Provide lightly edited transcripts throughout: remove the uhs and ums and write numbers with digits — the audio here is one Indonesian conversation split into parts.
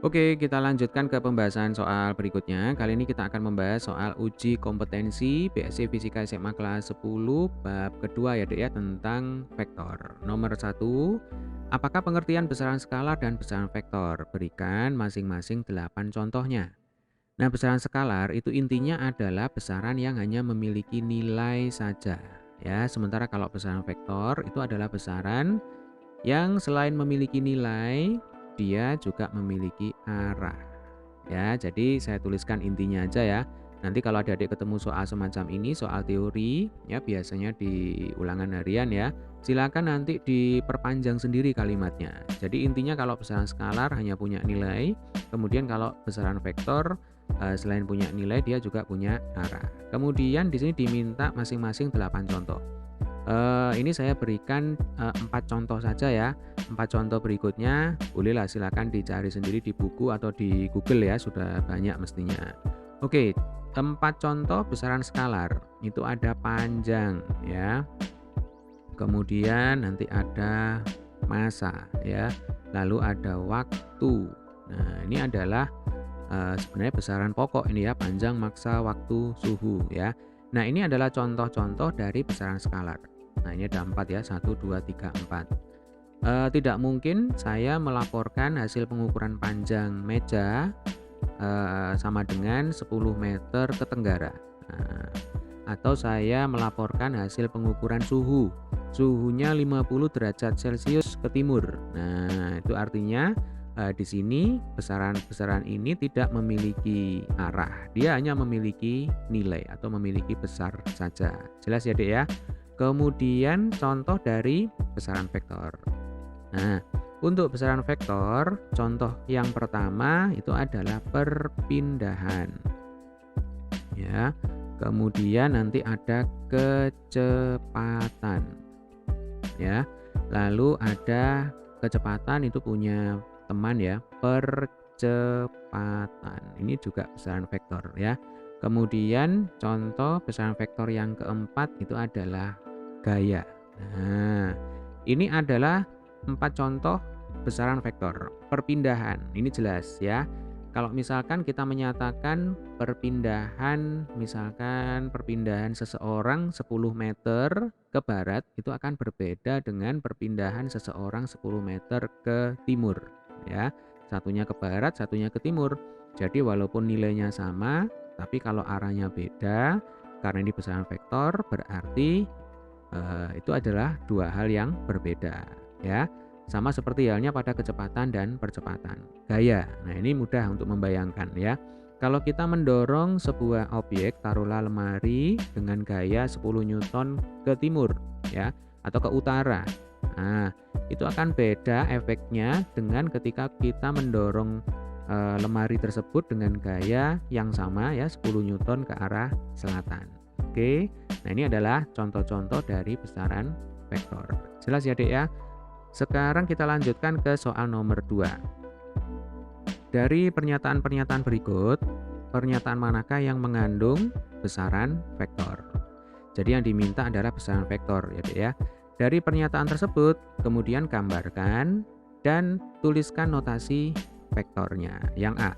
Oke, kita lanjutkan ke pembahasan soal berikutnya. Kali ini kita akan membahas soal uji kompetensi BSc Fisika SMA kelas 10 bab kedua ya Dek ya, tentang vektor. Nomor 1, apakah pengertian besaran skalar dan besaran vektor? Berikan masing-masing 8 contohnya. Nah, besaran skalar itu intinya adalah besaran yang hanya memiliki nilai saja ya. Sementara kalau besaran vektor itu adalah besaran yang selain memiliki nilai, dia juga memiliki arah. Ya, jadi saya tuliskan intinya aja ya. Nanti kalau adik-adik ketemu soal semacam ini, soal teori, ya biasanya di ulangan harian ya, silakan nanti diperpanjang sendiri kalimatnya. Jadi intinya kalau besaran skalar hanya punya nilai, kemudian kalau besaran vektor selain punya nilai dia juga punya arah. Kemudian di sini diminta masing-masing 8 contoh. Ini saya berikan 4 contoh saja ya. 4 contoh berikutnya bolehlah silakan dicari sendiri di buku atau di Google ya, sudah banyak mestinya. Oke, 4 contoh besaran skalar. Itu ada panjang ya. Kemudian nanti ada massa ya. Lalu ada waktu. Nah, ini adalah sebenarnya besaran pokok ini ya, panjang, massa, waktu, suhu ya. Nah, ini adalah contoh-contoh dari besaran skalar. Nah, ini ada 4 ya, 1, 2, 3, 4. Tidak mungkin saya melaporkan hasil pengukuran panjang meja sama dengan 10 meter ke tenggara. Nah, atau saya melaporkan hasil pengukuran suhu. Suhunya 50 derajat Celcius ke timur. Nah, itu artinya di sini besaran-besaran ini tidak memiliki arah. Dia hanya memiliki nilai atau memiliki besar saja. Jelas ya, Dek ya? Kemudian contoh dari besaran vektor. Nah, untuk besaran vektor, contoh yang pertama itu adalah perpindahan. Ya. Kemudian nanti ada kecepatan. Ya. Lalu ada kecepatan itu punya teman ya, percepatan. Ini juga besaran vektor ya. Kemudian contoh besaran vektor yang keempat itu adalah gaya. Nah, ini adalah 4 contoh besaran vektor. Perpindahan, ini jelas ya. Kalau misalkan kita menyatakan perpindahan, misalkan perpindahan seseorang 10 meter ke barat, itu akan berbeda dengan perpindahan seseorang 10 meter ke timur ya. Satunya ke barat, satunya ke timur. Jadi walaupun nilainya sama, tapi kalau arahnya beda, karena ini besaran vektor, berarti itu adalah dua hal yang berbeda ya. Sama seperti halnya pada kecepatan dan percepatan. Gaya. Nah, ini mudah untuk membayangkan ya. Kalau kita mendorong sebuah objek, taruhlah lemari dengan gaya 10 Newton ke timur ya atau ke utara. Nah, itu akan beda efeknya dengan ketika kita mendorong lemari tersebut dengan gaya yang sama ya 10 Newton ke arah selatan. Oke. Nah, ini adalah contoh-contoh dari besaran vektor. Jelas ya, Dek ya? Sekarang kita lanjutkan ke soal nomor 2. Dari pernyataan-pernyataan berikut, pernyataan manakah yang mengandung besaran vektor? Jadi yang diminta adalah besaran vektor ya, Dek ya. Dari pernyataan tersebut, kemudian gambarkan dan tuliskan notasi vektornya. Yang A,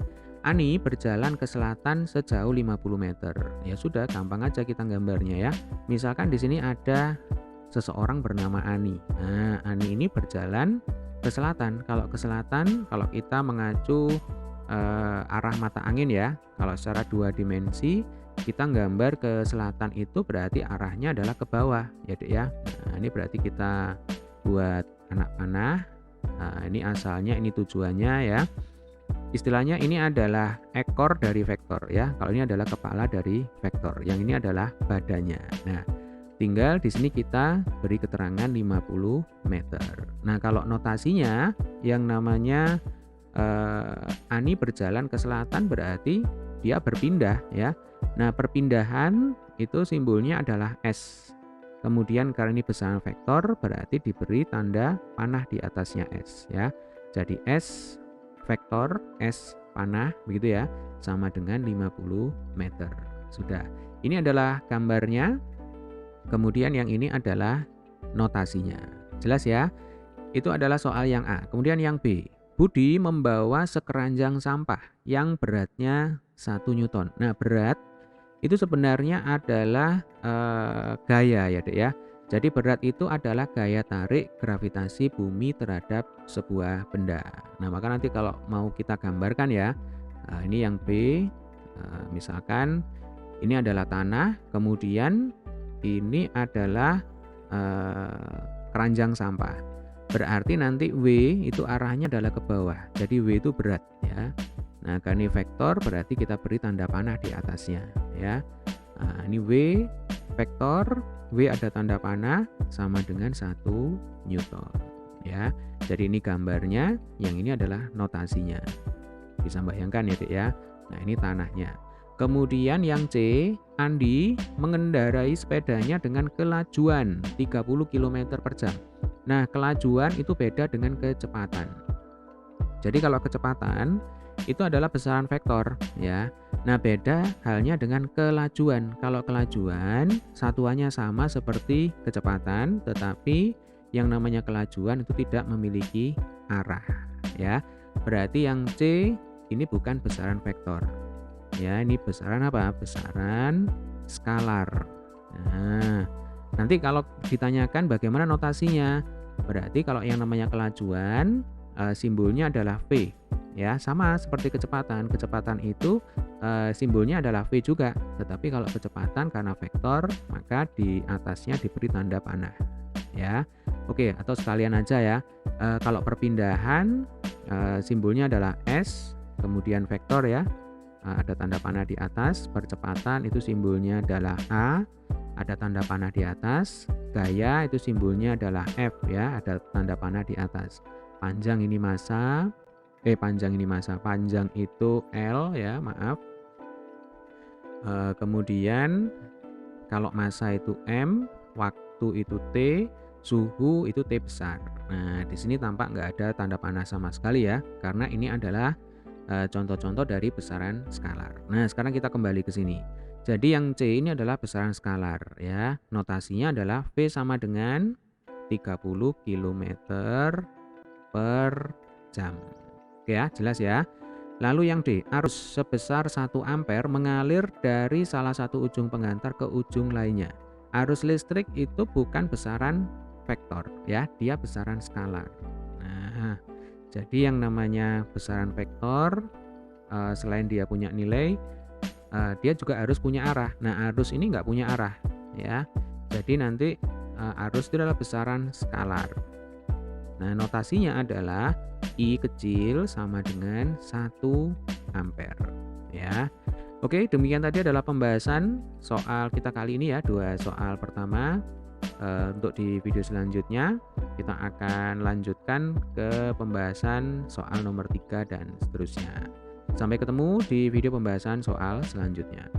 Ani berjalan ke selatan sejauh 50 meter. Ya sudah, gampang aja kita gambarnya ya. Misalkan di sini ada seseorang bernama Ani. Nah, Ani ini berjalan ke selatan. Kalau ke selatan, kalau kita mengacu arah mata angin ya, kalau secara 2 dimensi, kita gambar ke selatan itu berarti arahnya adalah ke bawah ya, Dek ya. Nah, ini berarti kita buat anak panah. Nah, ini asalnya, ini tujuannya ya. Istilahnya ini adalah ekor dari vektor ya. Kalau ini adalah kepala dari vektor. Yang ini adalah badannya. Nah, tinggal di sini kita beri keterangan 50 meter. Nah, kalau notasinya yang namanya Ani berjalan ke selatan berarti dia berpindah ya. Nah, perpindahan itu simbolnya adalah S. Kemudian karena ini besaran vektor berarti diberi tanda panah di atasnya S ya. Jadi S vektor S panah begitu ya, sama dengan 50 meter. Sudah. Ini adalah gambarnya. Kemudian yang ini adalah notasinya. Jelas ya? Itu adalah soal yang A. Kemudian yang B. Budi membawa sekeranjang sampah yang beratnya 1 Newton. Nah, berat itu sebenarnya adalah gaya ya, Dek ya. Jadi berat itu adalah gaya tarik gravitasi bumi terhadap sebuah benda. Nah, maka nanti kalau mau kita gambarkan ya, ini yang B, misalkan ini adalah tanah, kemudian ini adalah keranjang sampah. Berarti nanti W itu arahnya adalah ke bawah. Jadi W itu berat ya. Nah, karena ini vektor berarti kita beri tanda panah di atasnya ya. Nah, ini W vektor, W ada tanda panah sama dengan 1 Newton ya. Jadi ini gambarnya, yang ini adalah notasinya. Bisa bayangkan ya, Dek ya. Nah, ini tanahnya. Kemudian yang C, Andi mengendarai sepedanya dengan kelajuan 30 km per jam. Nah, kelajuan itu beda dengan kecepatan. Jadi kalau kecepatan itu adalah besaran vektor ya. Nah, beda halnya dengan kelajuan. Kalau kelajuan satuannya sama seperti kecepatan, tetapi yang namanya kelajuan itu tidak memiliki arah ya. Berarti yang C ini bukan besaran vektor. Ya, ini besaran apa? Besaran skalar. Nah, nanti kalau ditanyakan bagaimana notasinya, berarti kalau yang namanya kelajuan simbolnya adalah V. Ya, sama seperti kecepatan. Kecepatan itu simbolnya adalah V juga. Tetapi kalau kecepatan karena vektor, maka di atasnya diberi tanda panah. Ya, oke. Atau sekalian aja ya. Kalau perpindahan simbolnya adalah S, kemudian vektor ya. Ada tanda panah di atas. Percepatan itu simbolnya adalah A, ada tanda panah di atas. Gaya itu simbolnya adalah F ya, ada tanda panah di atas. Panjang ini massa, panjang itu L ya, maaf. Kemudian kalau massa itu M, waktu itu T, suhu itu T besar. Nah, di sini tampak nggak ada tanda panah sama sekali ya, karena ini adalah contoh-contoh dari besaran skalar. Nah, sekarang kita kembali ke sini. Jadi yang C ini adalah besaran skalar ya. Notasinya adalah V sama dengan 30 km per jam. Oke ya, jelas ya. Lalu yang D, arus sebesar 1 ampere mengalir dari salah satu ujung pengantar ke ujung lainnya. Arus listrik itu bukan besaran vektor ya, dia besaran skalar. Nah, jadi yang namanya besaran vektor selain dia punya nilai, dia juga harus punya arah. Nah, arus ini nggak punya arah ya. Jadi nanti arus itu adalah besaran skalar. Nah, notasinya adalah I kecil sama dengan 1 ampere ya. Oke, demikian tadi adalah pembahasan soal kita kali ini ya, 2 soal pertama. Untuk di video selanjutnya kita akan lanjutkan ke pembahasan soal nomor 3 dan seterusnya. Sampai ketemu di video pembahasan soal selanjutnya.